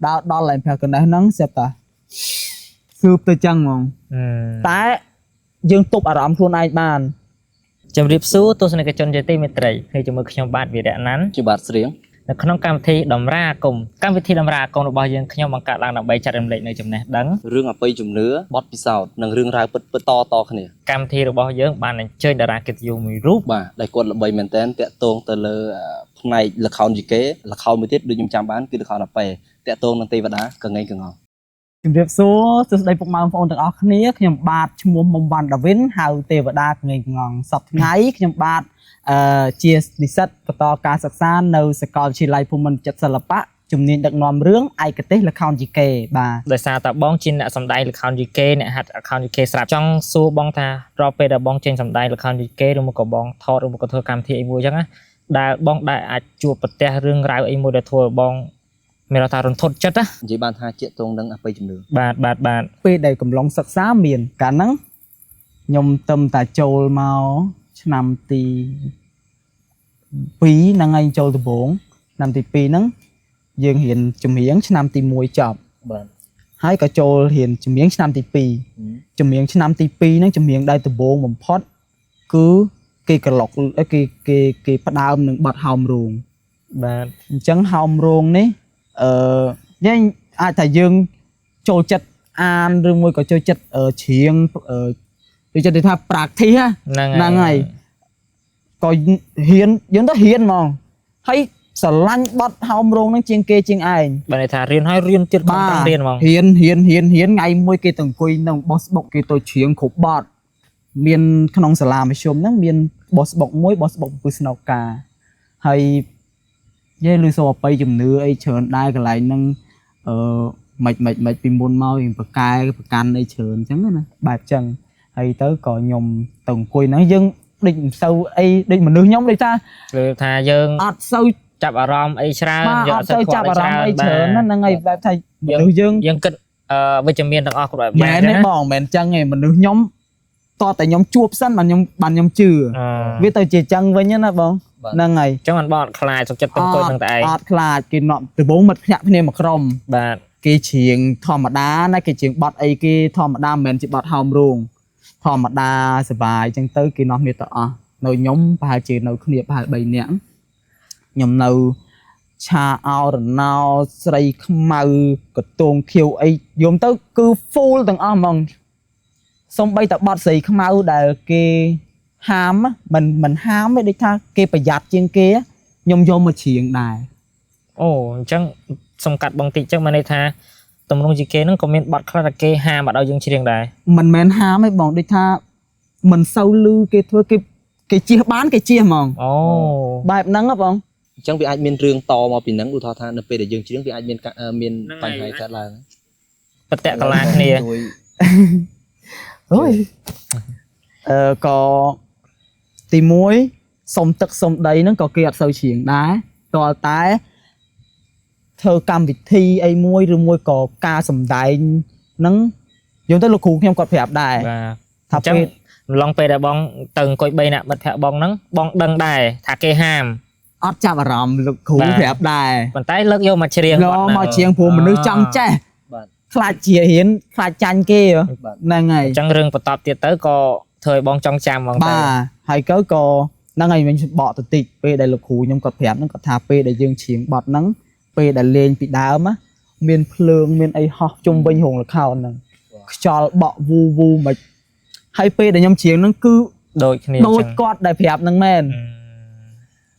ដល់ឡើងផ្ទះកណ្ដេះហ្នឹងស្រាប់តាស៊ើបទៅចឹងហ្មងតែយើងទប់អារម្មណ៍ខ្លួនឯងបានជំរាបសួរទស្សនិកជនជាទីមេត្រីហើយជាមួយខ្ញុំបាទវីរៈណាន់ជាបាទស្រៀងនៅក្នុងកម្មវិធីតម្រាអាគមកម្មវិធីតម្រាអាគមរបស់យើងខ្ញុំបង្កើតឡើងដើម្បីចែករំលែកនៅចំណេះដឹងរឿងអបិយជំនឿបទពិសោធន៍និងរឿងរ៉ាវពិតៗតគ្នាកម្មវិធីរបស់យើងបានអញ្ជើញតារាកិត្តិយសមួយរូបបាទដែលគាត់ល្បីមែនទែនតាក់ទងទៅលើផ្នែកល្ខោនយីកេល្ខោនមួយទៀតដូចខ្ញុំចាំបានគឺល្ខោនអបិយតាក់ទងនឹងទេវតាកងែងកងោជំរាបសួរសួស្តីពុកម៉ែបងប្អូនទាំងអស់គ្នាខ្ញុំបាទឈ្មោះមុំវ៉ាន់ដាវិនហៅទេវតាកងែងកងងសប្តាហ៍ថ្ងៃខ្ញុំបាទជានិស្សិតបន្តការសិក្សានៅសាកលវិទ្យាល័យភូមិន្ទចិត្តសិល្បៈជំនាញដឹកនាំរឿងឯកទេសល្ខោនយីកេបាទដោយសារតែបងជាអ្នកសម្ដែងល្ខោនយីកេអ្នកហាត់ល្ខោនយីកេស្រាប់ចង់សួរបងថារាល់ពេលដែលបងចេញសម្ដែងល្ខោនយីកេឬមកក៏បងថតឬមកក៏ធ្វើកម្មវិធីអីមួយអញ្ចឹងណាដែលបងដែលអាចជួបប្រទះរឿងរ៉ាវអីមួយដែលធ្វើឲ្យបងមានថារន្ធត់ចិត្តណានិយាយបានថាជាក់ទងនឹងអបិយជំនឿបាទពេលដែលកំឡុងសិក្សាមានកាលហ្នឹងខ្ញុំទៅតែចូលមកឆ្នាំទី2ហ្នឹងហើយចូលដំបូងឆ្នាំទី2ហ្នឹងយើងរៀនចម្រៀងឆ្នាំទី1ចប់បាទហើយក៏ចូលរៀនចម្រៀងឆ្នាំទី2ចម្រៀងឆ្នាំទី2ហ្នឹងចម្រៀងដែលដំបូងបំផុតគឺគេក្លុកគេផ្ដើមនឹងបទហោមរោងបាទអញ្ចឹងហោមរោងនេះយើងអាចថាយើងចូលចិត្តអានឬមួយក៏ចូលចិត្តច្រៀងដូចចិត្តថា practice ហ្នឹងហើយក៏ហ៊ានយើងទៅហ៊ានហ្មងហើយស្រឡាញ់បត់ហោមរោងហ្នឹងជាងគេជាងឯងបើន័យថារៀនហើយរៀនទៀតខំប្រឹងរៀនហ្មងហ៊ានថ្ងៃមួយគេទៅអង្គុយនៅ boss book គេទៅច្រៀងគ្រប់បត់មានក្នុងសាលាមធ្យមហ្នឹងមាន boss book មួយ boss book ពឹសស្នោកាហើយនិយាយលឺសូរអបិយជំនឿអីច្រើនដែរកន្លែងហ្នឹងមិនពីមុនមកយើងប្រកាន់អីច្រើនអញ្ចឹងណាបែបអញ្ចឹងហើយទៅក៏ខ្ញុំទៅអង្គុយហ្នឹងយើងដូចមិនសូវអីដូចមនុស្សខ្ញុំដូចថាយើងអត់សូវចាប់អារម្មណ៍អីច្រើនយើងអត់សូវចាប់អារម្មណ៍អីច្រើនហ្នឹងហើយបែបថាមនុស្សយើងគិតវិជ្ជមានទាំងអស់គ្រប់បែបមែនទេបងមិនមែនអញ្ចឹងទេមនុស្សខ្ញុំតតែខ្ញុំជួបសិនបានខ្ញុំជឿវាទៅជាអញ្ចឹងវិញណាបងហ្នឹងហើយអញ្ចឹងមិនបងអត់ខ្លាចសុខចិត្តទៅអង្គុយនឹងតែឯងអត់ខ្លាចគេនាំដំបងមិត្តភ្នាក់គ្នាមកក្រុមបាទគេច្រៀងធម្មតាណាគេច្រៀងបទអីគេធម្មតាមិនមែនជាបទហោមរោងធម្មតាសប្បាយអញ្ចឹងទៅគេនាំគ្នាទៅអស់នៅខ្ញុំប្រហែលជានៅគ្នាប្រហែល3នាក់ខ្ញុំនៅឆាអោរណោស្រីខ្មៅកតងខៀវអីយំទៅគឺ full ទាំងអស់ហ្មងសំបីតែបទស្រីខ្មៅដែលគេហាមមិនហាមទេដូចថាគេប្រយ័ត្នជាងគេខ្ញុំយកមកច្រៀងដែរអូអញ្ចឹងសំកាត់បងតិចអញ្ចឹងមានន័យថាតំណងជីគេហ្នឹងក៏មានបទខ្លះតែគេហាមអត់ឲ្យយើងច្រៀងដែរមិនមែនហាមទេបងដូចថាមិនសូវលឺគេធ្វើគេជៀសបានគេជៀសហ្មងអូបែបហ្នឹងហ៎បងអញ្ចឹងវាអាចមានរឿងតមកពីហ្នឹងឧទាហរណ៍ថានៅពេលដែលយើងច្រៀងវាអាចមានបញ្ហាកើតឡើងបតកលាគ្នាអូយក៏ទី1សុំទឹកសុំដីហ្នឹងក៏គេអត់សូវច្រៀងដែរតើតែធ្វើកម្មវិធីអីមួយឬមួយក៏ការសម្ដែងហ្នឹងយើងទៅលោកគ្រូខ្ញុំគាត់ប្រាប់ដែរថាពេលឡងពេលដែលបងទៅអង្គុយ3នាក់មិត្តភក្តិបងហ្នឹងបងដឹងដែរថាគេហាមអត់ចាប់អារម្មណ៍លោកគ្រូប្រាប់ដែរប៉ុន្តែលើកយកមកច្រៀងយកមកច្រៀងព្រោះមនុស្សចង់ចេះបាទខ្លាចជារៀនខ្លាចចាញ់គេហ្នឹងហើយអញ្ចឹងរឿងបន្តទៀតទៅក៏ធ្វើឲ្យបងចង់ចាំហ្មងបាទហើយក៏ហ្នឹងហើយវិញបកទៅតិចពេលដែលលោកគ្រូខ្ញុំគាត់ប្រាប់ហ្នឹងគាត់ថាពេលដែលយើងច្រៀងបទហ្នឹងពេលដែលលេងពីដើមមានភ្លើងមានអីហោះជុំវិញរោងល្ខោនហ្នឹងខ្យល់បក់វូមិនហើយពេលដែលខ្ញុំច្រៀងហ្នឹងគឺដូចគ្នាដូចគាត់ដែលប្រាប់ហ្នឹងមែន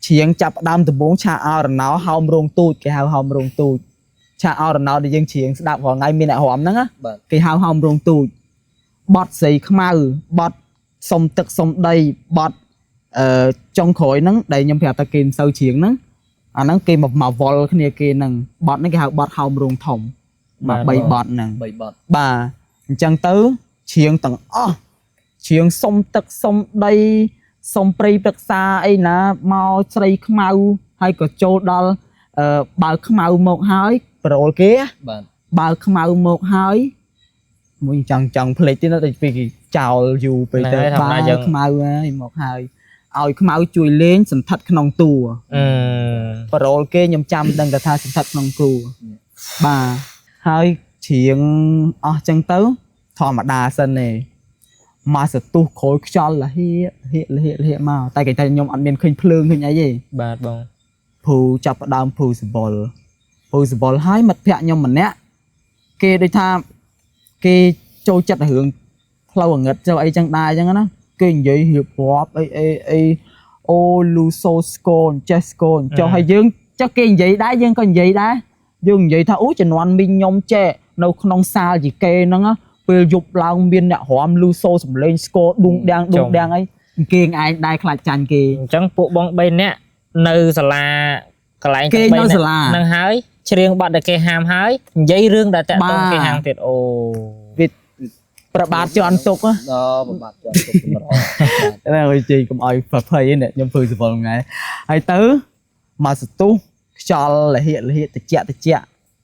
ច្រៀងចាប់ដើមដំបូងឆាអោរណោហោមរោងទូចគេហៅហោមរោងទូចឆាអោរណោដែលយើងច្រៀងស្ដាប់រាល់ថ្ងៃមានអ្នករាំហ្នឹងគេហៅហោមរោងទូចបត់ស្រីខ្មៅបត់សុំទឹកសុំដីបត់ចុងក្រោយហ្នឹងដែលខ្ញុំប្រាប់ថាគេមិនសូវច្រៀងហ្នឹងអាហ្នឹងគេមកវល់គ្នាគេហ្នឹងបត់ហ្នឹងគេហៅបត់ហោមរោងធំបាទ3បត់ហ្នឹង3បត់បាទអញ្ចឹងទៅច្រៀងទាំងអស់ច្រៀងសុំទឹកសុំដីសុំព្រៃព្រឹក្សាអីណាមកស្រីខ្មៅហើយក៏ចូលដល់បើខ្មៅមកហើយប្រូលគេបាទបើខ្មៅមកហើយមួយចង់ភ្លេចទៀតទៅពីគេចោលយូរពេកទៅបើខ្មៅហើយមកហើយឲ្យខ្មៅជួយលេងសន្ធិដ្ឋក្នុងតួប្រូលគេខ្ញុំចាំដឹងថាសន្ធិដ្ឋក្នុងតួ bà hơi chuyện chân tớ thò mà đà sân này mà sự tu khối cho là hiện mà tại cái tay nhom ăn miên khinh phượng khinh ấy gì បាទបង phù chập đam phù ball hai mặt phẹ nhom mình nè kê đây tha kê trôi chặt hưởng lâu ngật cho ấy chẳng đai chẳng á kê vậy hiệp họp ấy ô luso scone chescone cho hay dương cho kê vậy đá dương còn vậy đá dương vậy tha ú cho non minh nhom che đâu không xa gì kê nó á về dục lao miên nè hòm luso sầm lên score đung đang ấy kê ai đai khai chăn kê អញ្ចឹងពួកបង3នាក់នៅសាលាកន្លែង គេនៅសាលា នឹងហើយច្រៀងបាត់ដែលគេហាមហើយនិយាយរឿងដែលតាក់ទងគេហាមទៀតអូ việc ប្របាទជន់ទុក ដល់ប្របាទជាប់ទុកកម្រ ណាឲ្យជីកុំឲ្យប្រភ័យនេះខ្ញុំធ្វើសវលថ្ងៃហើយទៅមកសទុះខ្យល់លហិតិច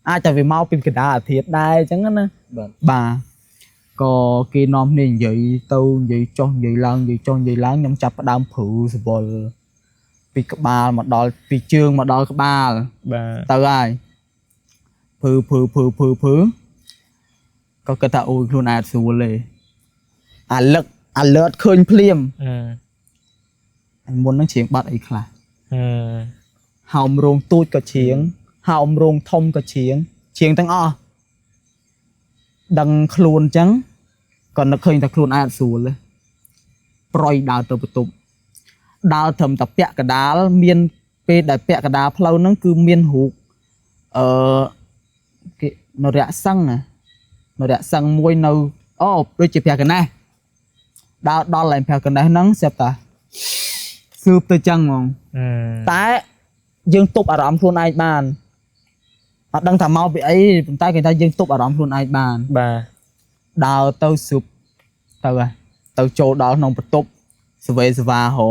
អាចតែវាមកពីកណ្ដាលអាធិធដែរអញ្ចឹងណា បាទ បាទក៏គេនាំគ្នានិយាយទៅនិយាយចុះនិយាយឡើងខ្ញុំចាប់ផ្ដើមព្រឺសវលពីក្បាលមកដល់ពីជើងមកដល់ក្បាល បាទ ទៅហើយព្រឺក៏គាត់ថាអូយខ្លួនអាចស្រួលទេអាលឺតឃើញភ្លាម មុននឹងច្រៀងបាត់អីខ្លះហោមរោងទូចក៏ច្រៀងហោមរោងធំក៏ច្រៀងទាំងអស់ដឹងខ្លួនអញ្ចឹងក៏នឹកឃើញតែខ្លួនអាចស្រួលទេប្រយដើរទៅបន្ទប់ដើរត្រឹមតែពាក់កដាលមានពេលដែលពាក់កដាលផ្លូវហ្នឹងគឺមានរូបគេនរៈសង្ឃមួយនៅអូដូចជាព្រះកណេះដល់ឡើងព្រះកណេះហ្នឹងស្រាប់តាស៊ើបទៅចឹងហ្មងតែយើងទប់អារម្មណ៍ខ្លួនឯងបានអត់ដឹងថាមកពីអីប៉ុន្តែគេថាយើងទប់អារម្មណ៍ខ្លួនឯងបាន បាទ ដើរទៅស៊ើបទៅចូលដល់ក្នុងបន្ទប់សវេសវាហោ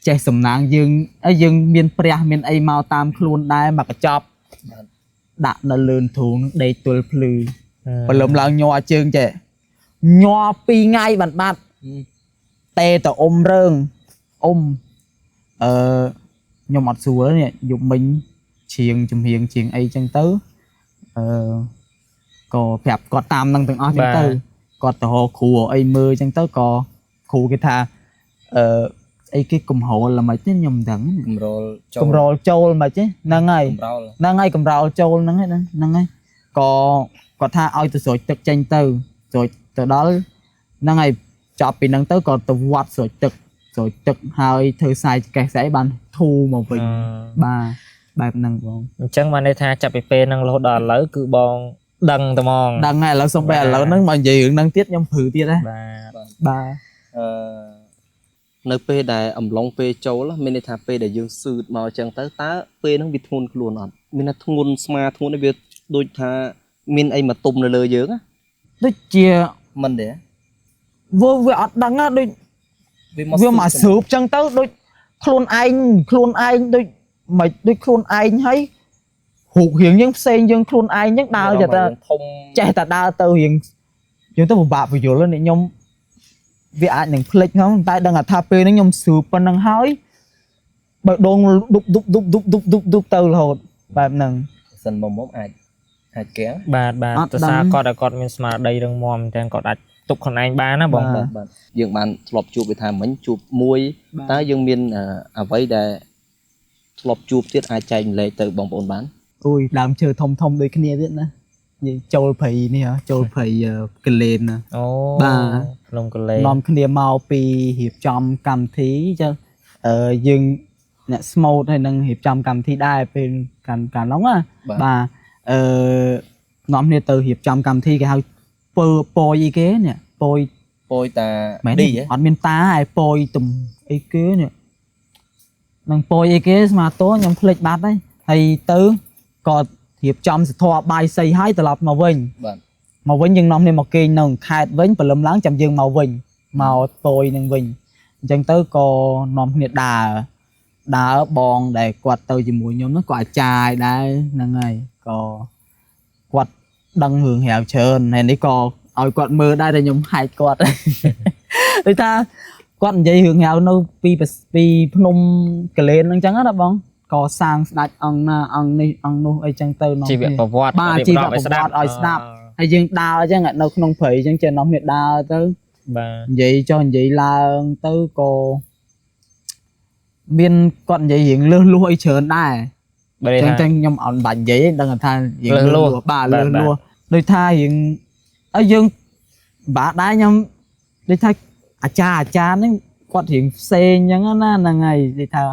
ចេះសំណាងយើងមានព្រះមានអីមកតាមខ្លួនដែរមកកញ្ចប់ដាក់នៅលឿនធូងដេកទល់ភ្លឺព្រលឹមឡើងញ័រជើងចេះញ័រ2ថ្ងៃបានបាត់តេតអ៊ំរឿងអ៊ំខ្ញុំអត់ស្រួលនេះយប់មិញច្រៀងចម្រៀងជាងអីចឹងទៅក៏ប្រាប់គាត់តាមនឹងទាំងអស់ចឹងទៅគាត់ទៅរកគ្រូអីមើលចឹងទៅក៏គ្រូគេថាអីគេកំរោលល្មិចទេខ្ញុំមិនដឹង កំរោលចូលមិនទេហ្នឹងហើយកំរោលចូលហ្នឹងហើយក៏គាត់ថាឲ្យទៅស្រោចទឹកចេញទៅស្រោចទៅដល់ហ្នឹងហើយចាប់ពីហ្នឹងទៅក៏ទៅវត្តស្រោចទឹកហើយធ្វើខ្សែកេះស្អីបានធូរមកវិញបាទបែបហ្នឹងបង អញ្ចឹងបានន័យថាចាប់ពីពេលហ្នឹងរហូតដល់ឥឡូវគឺបងដឹងតែហ្មង ដឹងហើយឥឡូវសុំបែឥឡូវហ្នឹងមកនិយាយរឿងហ្នឹងទៀតខ្ញុំព្រឺទៀតហ៎ បាទ នៅពេលដែលអំឡុងពេលចូលមានន័យថាពេលដែលយើងស៊ឺតមកអញ្ចឹងទៅតើពេលហ្នឹងវាធ្ងន់ខ្លួនអត់មានថាធ្ងន់ស្មាធ្ងន់វាដូចថាមានអីមកទុំនៅលើយើងណា ដូចជា មិនទេ វាអត់ដឹងណាដូចវាមកស្រូបអញ្ចឹងទៅដូចខ្លួនឯងដូចមិនដូចខ្លួនឯងហើយរូបរាងយើងផ្សេងយើងខ្លួនឯងអញ្ចឹងដើរចេះតែធំចេះតែដើរទៅរៀងយើងទៅពិបាកបញ្យល់នេះខ្ញុំវាអាចនឹងភ្លេចហ្នឹងតែដឹងថាពេលហ្នឹងខ្ញុំស្រូបប៉ុណ្ណឹងហើយបើដងឌុបទៅរហូតបែបហ្នឹង សិនមុំអាចកៀង បាទទៅសារគាត់មានស្មារតីរឹងមាំទាំងគាត់អាចទប់ខ្លួនឯងបានណាបង បាទយើងបានធ្លាប់ជួបវាថាមិញជួបមួយតើយើងមានអ្វីដែលធ្លាប់ជួបទៀតអាចចែកម្លែកទៅបងប្អូនបាន អូយដើមឈើធំដូចគ្នាទៀតណានិយាយចូលព្រៃនេះចូលព្រៃកលែនណា អូ បាទ ក្នុងកលែន នាំគ្នាមកពីរៀបចំកម្មវិធីចឹងយើងអ្នកស្មូតហើយនឹងរៀបចំកម្មវិធីដែរពេលកាលហ្នឹងណាបាទនាំគ្នាទៅរៀបចំកម្មវិធីគេហៅពយអីគេនេះពយតាឌីអត់មានតាហើយពយទំអីគេនេះនឹងពយអីគេស្មាតោខ្ញុំភ្លេចបាត់ហើយទៅក៏រៀបចំសធរបាយសីហើយត្រឡប់មកវិញ បាទ មកវិញយើងនាំគ្នាមកគេងនៅខេត្តវិញព្រលឹមឡើងចាំយើងមកវិញមកពយនឹងវិញអញ្ចឹងទៅក៏នាំគ្នាដើរបងដែលគាត់ទៅជាមួយខ្ញុំហ្នឹងក៏អាចារ្យដែរហ្នឹងហើយក៏គាត់ដឹងរឿងហៅច្រើនហើយនេះក៏ឲ្យគាត់មើលដែរតែខ្ញុំហែកគាត់ ដូចថាគាត់និយាយរឿងហៅនៅពីភ្នំកលែនហ្នឹងអញ្ចឹងណាបង ก่อสร้างស្ដេចអង្គណាអង្គនេះអង្គនោះអីចឹងទៅនោះ ជីវប្រវត្តិ បាទជីវប្រវត្តិឲ្យស្ដាប់ហើយយើងដើរអញ្ចឹងនៅក្នុងព្រៃអញ្ចឹងចេះនោះមានដើរទៅ បាទ និយាយចុះនិយាយឡើងទៅក៏មានគាត់និយាយរៀងលឺលួសអីច្រើនដែរ បើ អញ្ចឹង ថា ខ្ញុំអត់បាច់និយាយទេដឹងថារៀង លឺលួស បាទ បាទ លឺលួសដូចថារៀងហើយយើងបាទដែរខ្ញុំដូចថាអាចារ្យហ្នឹងគាត់រៀងផ្សេងអញ្ចឹងណាហ្នឹងហើយដូចថា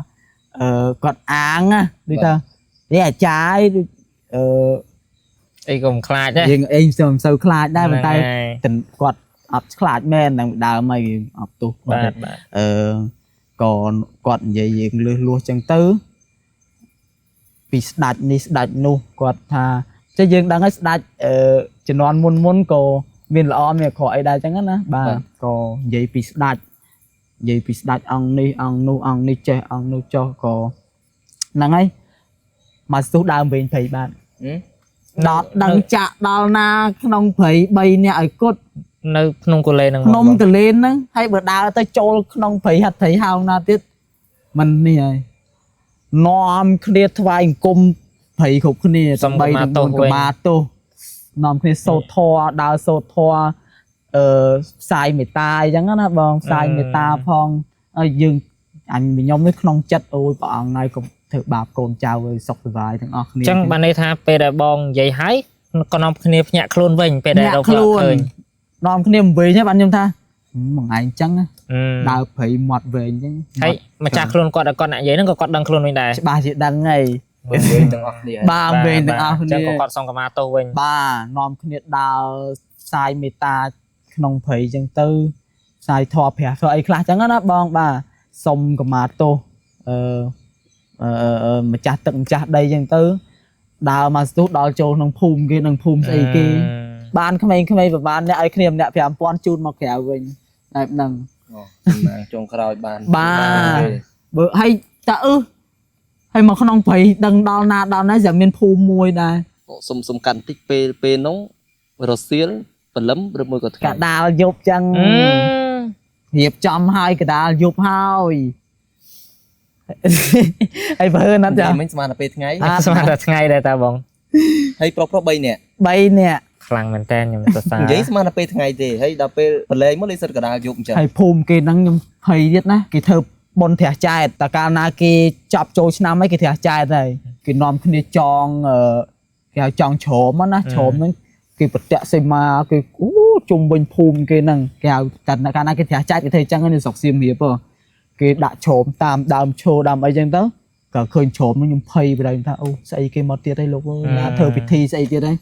គាត់អាងណាដូចថានេះអាចារ្យដូចអីក៏មិនខ្លាចដែរ យើងអេងមិនសូវខ្លាចដែរប៉ុន្តែ ហ្នឹងហើយ គាត់អត់ខ្លាចមែននឹងដើមហើយអត់ទោស បាទបាទ ក៏គាត់និយាយយើងលឺលួសចឹងទៅពីស្ដាច់នេះស្ដាច់នោះគាត់ថាចេះយើងដឹងហើយស្ដាច់ជំនាន់មុនក៏មានល្អមានអាក្រក់អីដែរចឹងណាបាទក៏និយាយពីស្ដាច់អង្គនេះអង្គនោះអង្គនេះចេះអង្គនោះចុះក៏ហ្នឹងហើយមកស្ទុះដើមវិញព្រៃបាទដល់ដឹងចាក់ដល់ណាក្នុងព្រៃ3នាក់ឲ្យគត់ នៅក្នុងកូលេហ្នឹង ក្នុងកលេនហ្នឹងហើយបើដើរទៅចូលក្នុងព្រៃហិតព្រៃហោងណាទៀតมันនេះហើយនាំគ្នាថ្វាយអង្គមព្រៃគ្រប់គ្នាដើម្បីនឹងកមាទោសនាំគ្នាសូត្រធម៌ដើរសូត្រធម៌ផ្សាយមេត្តាអញ្ចឹងណាបងផ្សាយមេត្តាផងហើយយើងអញខ្ញុំនេះក្នុងចិត្តអូយព្រះអង្គហើយកុំធ្វើបាបកូនចៅឲ្យសុខសប្បាយទាំងអស់គ្នា អញ្ចឹងបានន័យថាពេលដែលបងនិយាយហើយក៏នាំគ្នាភ្ញាក់ខ្លួនវិញពេលដែលរកឃើញ នាំគ្នាអំវិញហ្នឹងបាទខ្ញុំថាមួយថ្ងៃអញ្ចឹង ដើរព្រៃមាត់វែងអញ្ចឹង ហើយម្ចាស់ខ្លួនគាត់គាត់និយាយហ្នឹងក៏គាត់ដឹងខ្លួនវិញដែរ ច្បាស់ជាដឹងហើយ វិញទាំងអស់គ្នា បាទវែងទាំងអស់ អញ្ គ្នា ចឹងក៏គាត់សុំកម្មាទោសវិញ បាទនាំគ្នាដើរផ្សាយមេត្តាក្នុងព្រៃអញ្ចឹងទៅផ្សាយធម៌ព្រះធម៌អីខ្លះអញ្ចឹងណាបងបាទសុំកម្មាទោសម្ចាស់ទឹកម្ចាស់ដីអញ្ចឹងទៅដើរមកស្ទុះដល់ចូលក្នុងភូមិគេនឹងភូមិស្អីគេបានក្មេងៗប្រហែលអ្នកឲ្យគ្នាម្នាក់ 5000 ជូនមកក្រៅវិញបែបហ្នឹង ណាចុងក្រោយបាន បាទបើឲ្យតាហើយមកក្នុងព្រៃដឹងដល់ណាចាំមានភូមិមួយដែរ សុំកាន់តិចពេលនោះរសៀលព្រលឹមឬមួយក៏ថ្ងៃ កដាលយប់ចឹងរៀបចំហើយកដាលយប់ហើយហើយបើណាស់ចា មិញស្មានតែពេលថ្ងៃ ស្មានតែថ្ងៃដែរតាបង ហើយប្រុស3នាក់ 3នាក់ ខ្លាំងមែនតើខ្ញុំសរសើរ និយាយស្មានតែពេលថ្ងៃទេហើយដល់ពេលប្រឡែងមកលេខសិតកដាលយប់អញ្ចឹង ហើយភូមិគេហ្នឹងខ្ញុំភ័យទៀតណាគេធ្វើបុណ្យព្រះចែកតើកាលណាគេចាប់ចូលឆ្នាំហើយគេព្រះចែកហើយគេនាំគ្នាចងគេហៅចងជ្រមណាជ្រមហ្នឹងគេប្រតិសេមាគេជុំវិញភូមិគេហ្នឹងគេហៅតែកាលណាគេព្រះចែកគេធ្វើអញ្ចឹងនៅស្រុកសៀមរាបគេដាក់ជ្រមតាមដើមឈើដើមអីចឹងទៅក៏ឃើញជ្រមខ្ញុំភ័យប្រហែលថាអូស្អីគេមកទៀតហើយលោកអើយណាធ្វើពិធីស្អីទៀតហើយ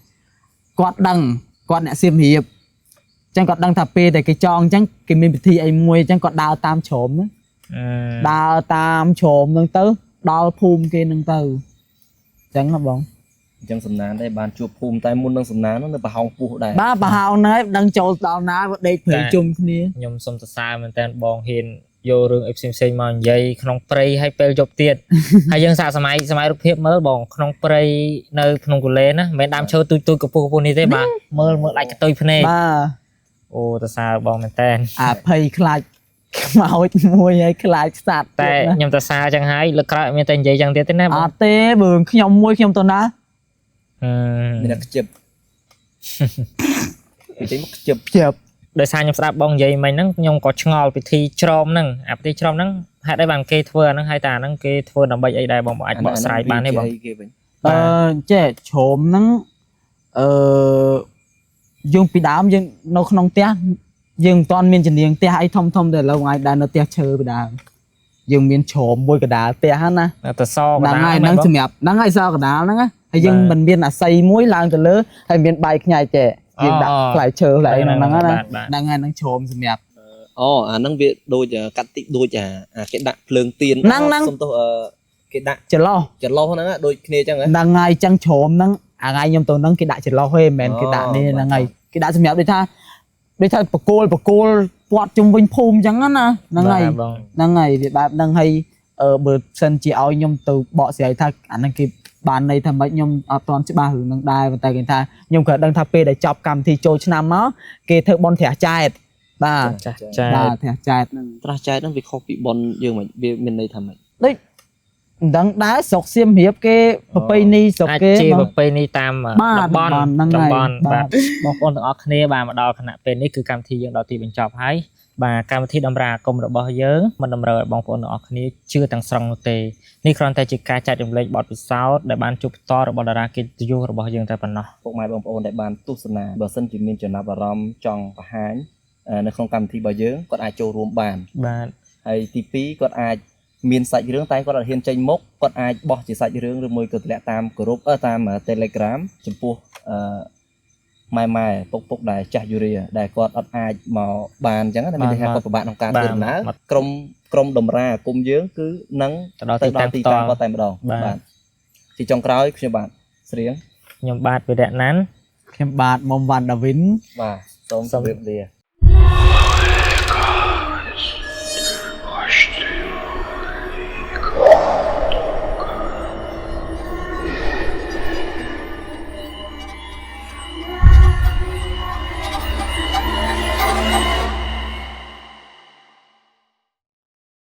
គាត់ដឹងគាត់អ្នកសៀមរាបអញ្ចឹងគាត់ដឹងថាពេលតែគេចងអញ្ចឹងគេមានពិធីអីមួយអញ្ចឹងគាត់ដើរតាមជ្រមហ្នឹងដើរតាមជ្រមហ្នឹងទៅដល់ភូមិគេហ្នឹងទៅអញ្ចឹងណាបង អញ្ចឹងសំណានដែរបានជួបភូមិតែមុននឹងសំណាននោះនៅប្រហោងពុះដែរ បាទប្រហោងហ្នឹងហើយដឹងចូលដល់ណាដេកព្រៃជុំគ្នា ខ្ញុំសូមសរសើរមែនតើបងហ៊ានយករឿងអីផ្សេងៗមកនិយាយក្នុងព្រៃហើយពេលយប់ទៀត ហើយយើងសាកសម័យរូបភាពមើលបងក្នុងព្រៃនៅក្នុងកូលេណាមិនមែនដើមឈើទូចកពស់នេះទេបាទមើលដាច់កតុយភ្នែក បាទ អូសរសើរបងមែនតើ អាភ័យខ្លាចខ្មោចមួយហើយខ្លាចសត្វ តែខ្ញុំសរសើរចឹងហើយលើកក្រោយមានតែនិយាយចឹងទៀតទេណាបង អត់ទេបើខ្ញុំមួយខ្ញុំទៅណា មានតែខ្ជិបពីទីមកខ្ជិប ជិប ដោយសារខ្ញុំស្ដាប់បងនិយាយមិញហ្នឹងខ្ញុំក៏ឆ្ងល់ពិធីច្រមហ្នឹងអាពិធីច្រមហ្នឹងហេតុអីបានគេធ្វើអាហ្នឹងហើយតាអាហ្នឹងគេធ្វើដើម្បីអីដែរបងអាចបកស្រាយបានទេបង គេវិញ ចេះជ្រមហ្នឹងយើងពីដើមយើងនៅក្នុងផ្ទះយើងមិនទាន់មានជំនាញផ្ទះអីធំតែឥឡូវថ្ងៃដែរនៅផ្ទះឈើពីដើមយើងមានជ្រមមួយកដាលផ្ទះហ្នឹងណា ទៅសក ហ្នឹង ដា ហើយហ្នឹងសម្រាប់ហ្នឹងហើយសកដាលហ្នឹងហើយយើងមិនមានអាស័យមួយឡើងទៅលើហើយមានបាយខ្ញែកចេះយើងដាក់ផ្លែឈើផ្លែហ្នឹងណាហ្នឹងហើយហ្នឹងជ្រមសម្រាប់ អូអាហ្នឹងវាដូចកាត់តិចដូចអាគេដាក់ភ្លើងទៀនសុំទោះគេដាក់ ច្រឡោះ ចន្លោះហ្នឹងដូចគ្នាអញ្ចឹង ហ្នឹងហើយចឹងជ្រមហ្នឹងអាថ្ងៃខ្ញុំទៅហ្នឹងគេដាក់ច្រឡោះទេមិនមែនគេដាក់នេះហ្នឹងហើយគេដាក់សម្រាប់ដូចថាបកគោលពាត់ជុំវិញភូមិចឹងណាហ្នឹងហើយហ្នឹងហើយវាបែបហ្នឹងហើយបើសិនជាឲ្យខ្ញុំទៅបកស្រាយថាអាហ្នឹងគេបានន័យថាម៉េចខ្ញុំអត់ទាន់ច្បាស់រឿងហ្នឹងដែរប៉ុន្តែគេថាខ្ញុំក៏ដឹងថាពេលដែលចប់កម្មវិធីចូលឆ្នាំមកគេធ្វើបន់ត្រាស់ចែកបាទ ចា បាទត្រាស់ចែកហ្នឹង ត្រាស់ចែកហ្នឹងវាខុសពីប៉ុនយើងមិនវាមានន័យថាម៉េច ដូច ដឹងដែរស្រុកសៀមរាបគេប្រពៃណីស្រុក អាច គេ ជា មក ប្រពៃណីតាម បាទ តំបន់ ហ្នឹងហើយ បាទ បាទ បងប្អូនទាំងអស់គ្នាបាទមកដល់គណៈពេលនេះគឺកម្មវិធីយើងដល់ទីបញ្ចប់ហើយបាទកម្មវិធីដំរាអាគមរបស់យើងមិនតម្រូវឲ្យបងប្អូនទាំងអស់គ្នាជឿទាំងស្រុងនោះទេនេះគ្រាន់តែជាការចែករំលែកបទពិសោធន៍ដែលបានជួបផ្ទាល់របស់តារាកិត្តិយសរបស់យើងតែប៉ុណ្ណោះ ពុកម៉ែបងប្អូនដែលបានទស្សនាបើសិនជាមានចំណាប់អារម្មណ៍ចង់បង្ហាញនៅក្នុងកម្មវិធីរបស់យើងគាត់អាចចូលរួមបាន បាទ ហើយទី2គាត់អាចមានសាច់រឿងតែគាត់អត់ហ៊ានចេញមុខគាត់អាចបោះជាសាច់រឿងឬមួយក៏ទម្លាក់តាមក្រុមតាម Telegram ចំពោះម៉ែពុកដែលចាស់យូរីដែលគាត់អត់អាចមកបានអញ្ចឹងតែមានន័យថាគាត់ពិបាកក្នុងការធ្វើដំណើរក្រុមដំរាគុំយើងគឺនឹង ទៅដល់ទីតាំង ទី ផ្ទា តាំង ល់ គាត់តែម្ដងបាទទីចុងក្រោយខ្ញុំបាទស្រៀង ខ្ញុំបាទវិរៈណាន់ ខ្ញុំបាទមុំវ៉ាន់ដាវិន បាទសូមជម្រាបលា